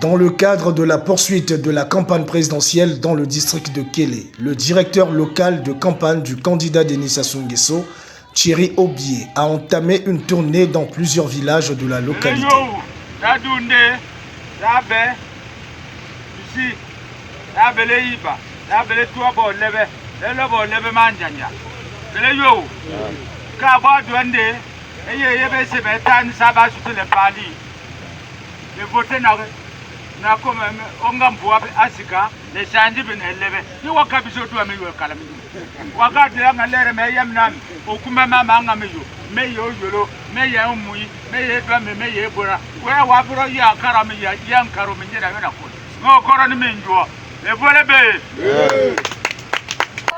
Dans le cadre de la poursuite de la campagne présidentielle dans le district de Kélé, le directeur local de campagne du candidat Denis Sassou Nguesso, Thierry Obié, a entamé une tournée dans plusieurs villages de la localité. na koma onga mbwa asika le shanji bin elebe ni wakabiso tu ame yo kala mi wakati ya ngalere me yam nam okuma mama nga me yo yolo me ya umui me ye twa me ye bora we wa bro ya kara me ya yan karo me njera na ko ngo koro ni menjo le bole be.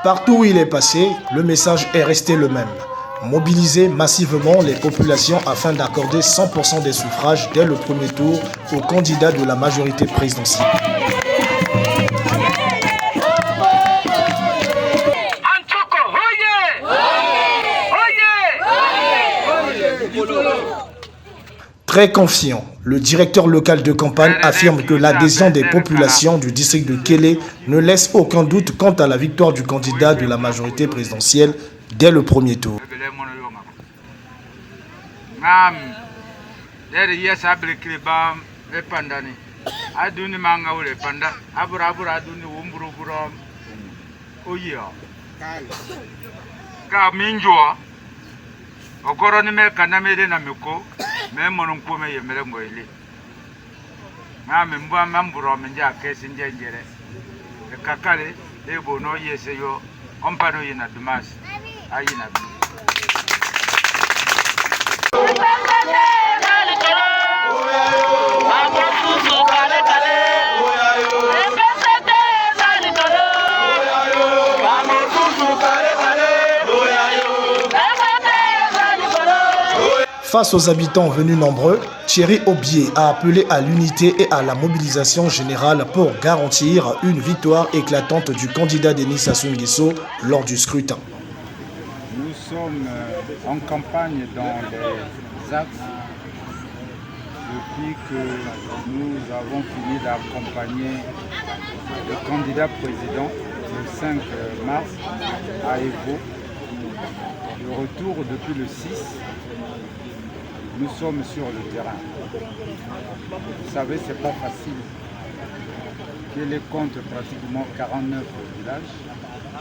Partout où il est passé, le message est resté le même. Mobiliser massivement les populations afin d'accorder 100% des suffrages dès le premier tour au candidat de la majorité présidentielle. Très confiant, le directeur local de campagne affirme que l'adhésion des populations du district de Kélé ne laisse aucun doute quant à la victoire du candidat de la majorité présidentielle dès le premier tour. Okoroni me kanamere na miko me mononko me yemere ngoile na me mbwa mamburo menja kesi njenjere e kakale e bono yese yo ompano yina dumas ayina bi. Face aux habitants venus nombreux, Thierry Obié a appelé à l'unité et à la mobilisation générale pour garantir une victoire éclatante du candidat Denis Sassou Nguesso lors du scrutin. Nous sommes en campagne dans les axes depuis que nous avons fini d'accompagner le candidat président le 5 mars à Evo. Le retour depuis le 6. Nous sommes sur le terrain. Vous savez, ce n'est pas facile. Qu'elle compte pratiquement 49 villages,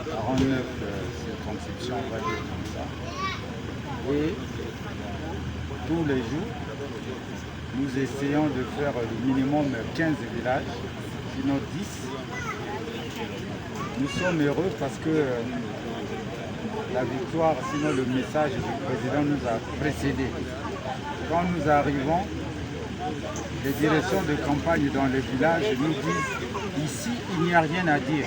49 circonscriptions, on va dire comme ça. Et tous les jours, nous essayons de faire le minimum 15 villages, sinon 10. Nous sommes heureux parce que la victoire, sinon le message du président nous a précédés. Quand nous arrivons, les directions de campagne dans les villages nous disent ici, il n'y a rien à dire.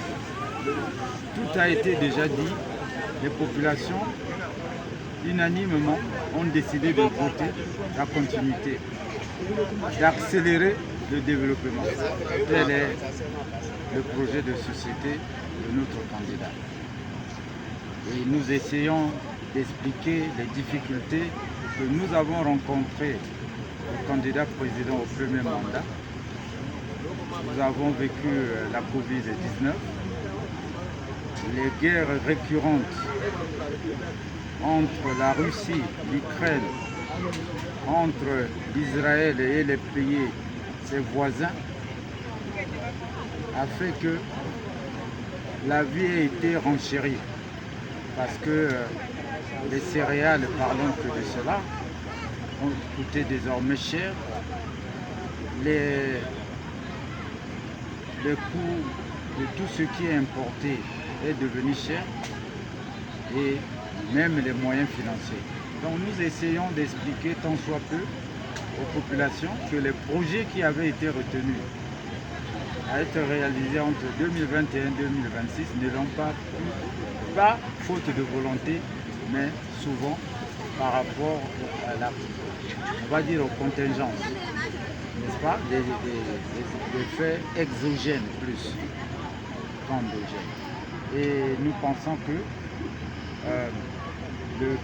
Tout a été déjà dit. Les populations, unanimement, ont décidé de voter la continuité, d'accélérer le développement. Tel est le projet de société de notre candidat. Et nous essayons d'expliquer les difficultés que nous avons rencontré le candidat président au premier mandat. Nous avons vécu la Covid-19, les guerres récurrentes entre la Russie, l'Ukraine, entre l'Israël et les pays, ses voisins, a fait que la vie a été renchérie. Parce que les céréales, parlons que de cela, ont coûté désormais cher. Le coût de tout ce qui est importé est devenu cher et même les moyens financiers. Donc nous essayons d'expliquer tant soit peu aux populations que les projets qui avaient été retenus à être réalisés entre 2021 et 2026 ne l'ont pas faute de volonté, mais souvent par rapport à la, on va dire, aux contingences, n'est-ce pas, des faits exogènes plus qu'endogènes. Et nous pensons que le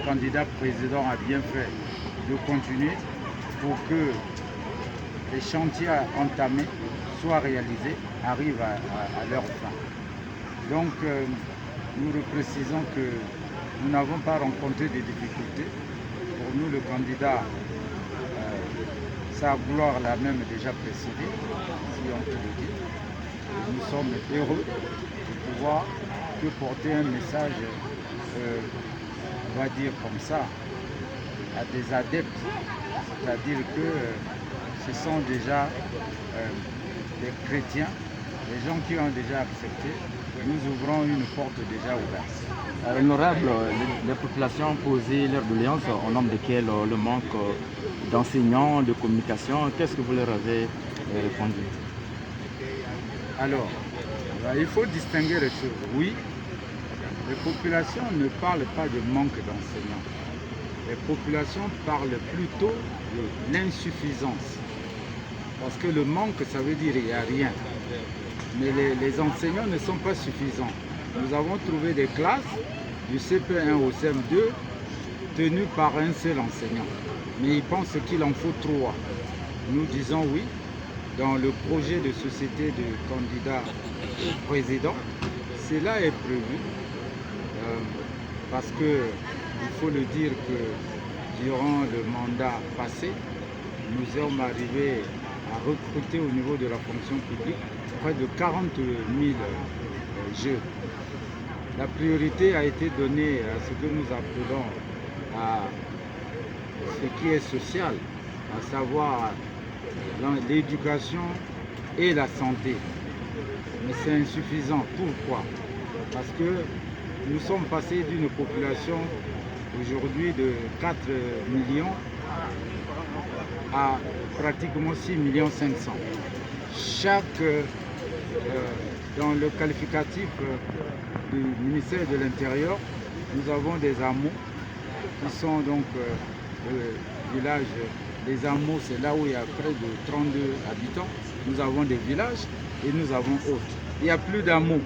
candidat président a bien fait de continuer pour que les chantiers entamés soient réalisés, arrivent à leur fin. Donc, nous précisons que nous n'avons pas rencontré des difficultés. Pour nous, le candidat, sa gloire l'a même déjà précédé, si on peut le dire. Et nous sommes heureux de pouvoir que porter un message, on va dire comme ça, à des adeptes. C'est-à-dire que ce sont déjà des chrétiens, des gens qui ont déjà accepté. Nous ouvrons une porte déjà ouverte. Honorable, les populations ont posé leur doléance au nom desquelles le manque d'enseignants, de communication. Qu'est-ce que vous leur avez répondu? Alors, il faut distinguer les choses. Oui, les populations ne parlent pas de manque d'enseignants. Les populations parlent plutôt de l'insuffisance. Parce que le manque, ça veut dire qu'il n'y a rien. Mais les enseignants ne sont pas suffisants. Nous avons trouvé des classes du CP1 au CM2 tenues par un seul enseignant. Mais ils pensent qu'il en faut 3. Nous disons oui. Dans le projet de société de candidat président, cela est prévu. Parce que il faut le dire que durant le mandat passé, nous sommes arrivés à recruter au niveau de la fonction publique près de 40 000 jeunes. La priorité a été donnée à ce que nous appelons à ce qui est social, à savoir l'éducation et la santé. Mais c'est insuffisant. Pourquoi? Parce que nous sommes passés d'une population aujourd'hui de 4 millions à pratiquement 6 500 000. Dans le qualificatif du ministère de l'Intérieur, nous avons des hameaux qui sont donc le village. Les hameaux, c'est là où il y a près de 32 habitants. Nous avons des villages et nous avons autres. Il n'y a plus d'hameaux.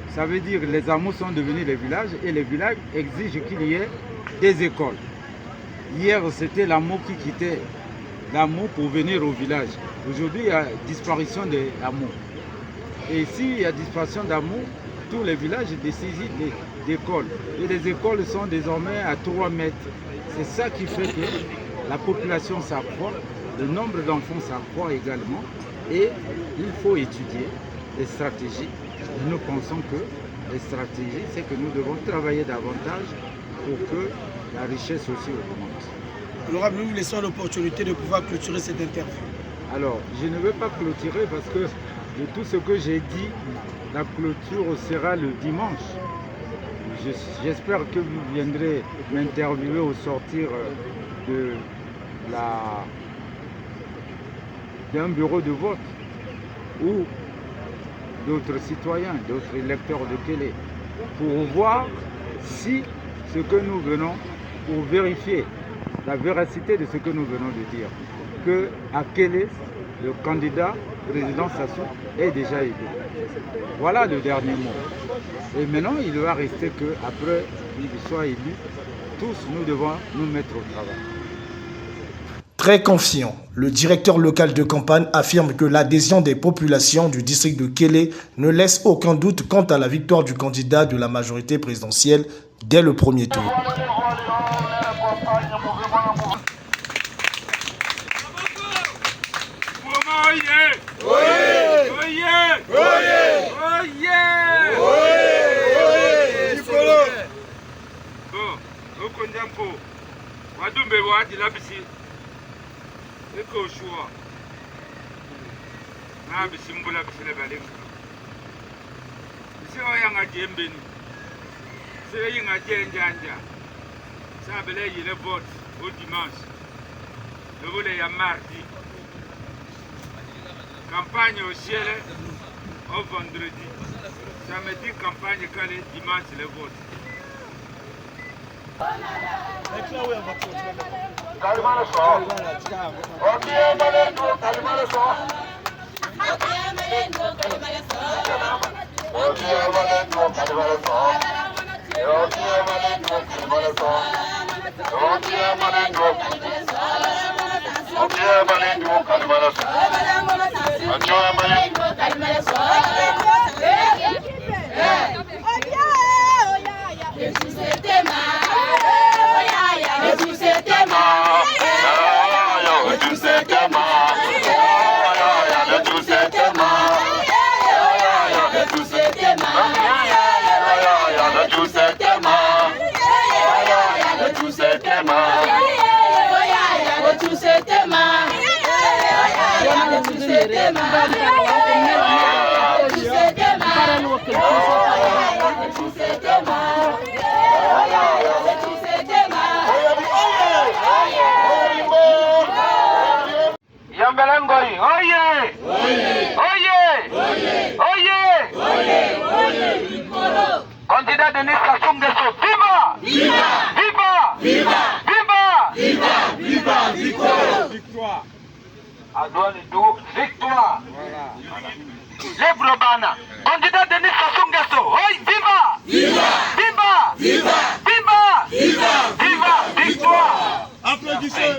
Ça veut dire que les hameaux sont devenus des villages et les villages exigent qu'il y ait des écoles. Hier, c'était l'hameau qui quittait l'hameau pour venir au village. Aujourd'hui, il y a disparition des hameaux. Et s'il y a disparition d'hameaux, tous les villages décident d'écoles. Et les écoles sont désormais à 3 mètres. C'est ça qui fait que la population s'accroît, le nombre d'enfants s'accroît également. Et il faut étudier les stratégies. Et nous pensons que les stratégies, c'est que nous devons travailler davantage pour que la richesse aussi augmente. Honorable, nous vous laissons l'opportunité de pouvoir clôturer cette interview. Alors, je ne vais pas clôturer parce que de tout ce que j'ai dit, la clôture sera le dimanche. J'espère que vous viendrez m'interviewer au sortir d'un bureau de vote ou d'autres citoyens, d'autres électeurs de Kélé, pour voir si ce que nous venons, pour vérifier la véracité de ce que nous venons de dire, que à Kélé, le candidat président Sassou est déjà élu. Voilà le dernier mot. Et maintenant, il va rester qu'après qu'il soit élu, tous nous devons nous mettre au travail. Très confiant, le directeur local de campagne affirme que l'adhésion des populations du district de Kélé ne laisse aucun doute quant à la victoire du candidat de la majorité présidentielle dès le premier tour. Eko shua na bisimbula bisile balenga bisiwa yanga jembeni sire yinga jenjanja sabele yile vote au dimanche le volet ya mardi campagne au ciel au vendredi samedi campagne calé dimanche le vote. Okay. Yambelengoi, oye! Oye! Candidat Denis Sassou Nguesso, viva! Victoire. Adouane Dou, victoire! Lebrobana, candidat Denis Sassou Nguesso, oi, viva! Victoire! Applaudissez.